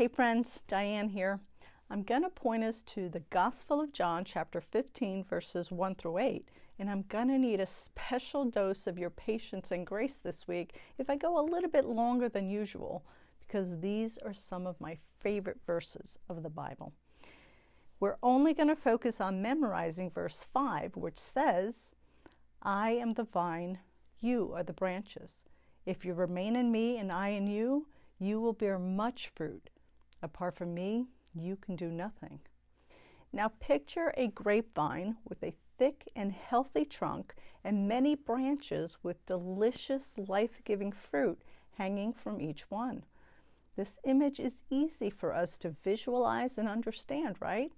Hey friends, Diane here. I'm going to point us to the Gospel of John, chapter 15, verses 1 through 8. And I'm going to need a special dose of your patience and grace this week if I go a little bit longer than usual, because these are some of my favorite verses of the Bible. We're only going to focus on memorizing verse 5, which says, I am the vine, you are the branches. If you remain in me and I in you, you will bear much fruit. Apart from me, you can do nothing. Now picture a grapevine with a thick and healthy trunk and many branches with delicious, life-giving fruit hanging from each one. This image is easy for us to visualize and understand, right?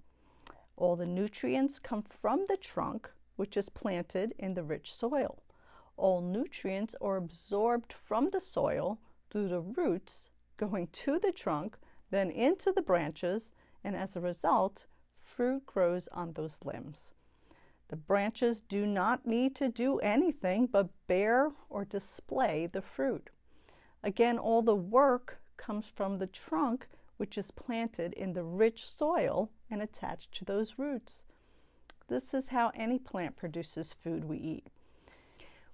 All the nutrients come from the trunk, which is planted in the rich soil. All nutrients are absorbed from the soil through the roots, going to the trunk, then into the branches, and as a result, fruit grows on those limbs. The branches do not need to do anything but bear or display the fruit. Again, all the work comes from the trunk, which is planted in the rich soil and attached to those roots. This is how any plant produces food we eat.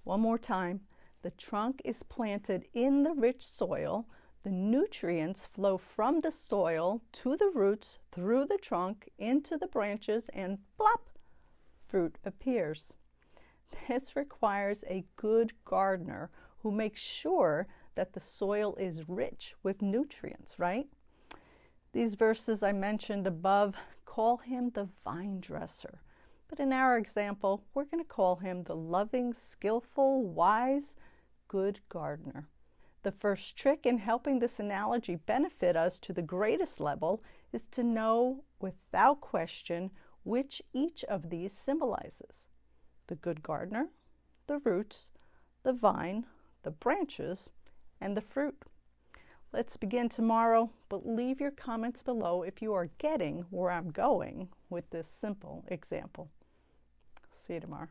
One more time, the trunk is planted in the rich soil. The nutrients flow from the soil to the roots, through the trunk, into the branches, and plop, fruit appears. This requires a good gardener who makes sure that the soil is rich with nutrients, right? These verses I mentioned above call him the vine dresser. But in our example, we're going to call him the loving, skillful, wise, good gardener. The first trick in helping this analogy benefit us to the greatest level is to know without question which each of these symbolizes. The good gardener, the roots, the vine, the branches, and the fruit. Let's begin tomorrow, but leave your comments below if you are getting where I'm going with this simple example. See you tomorrow.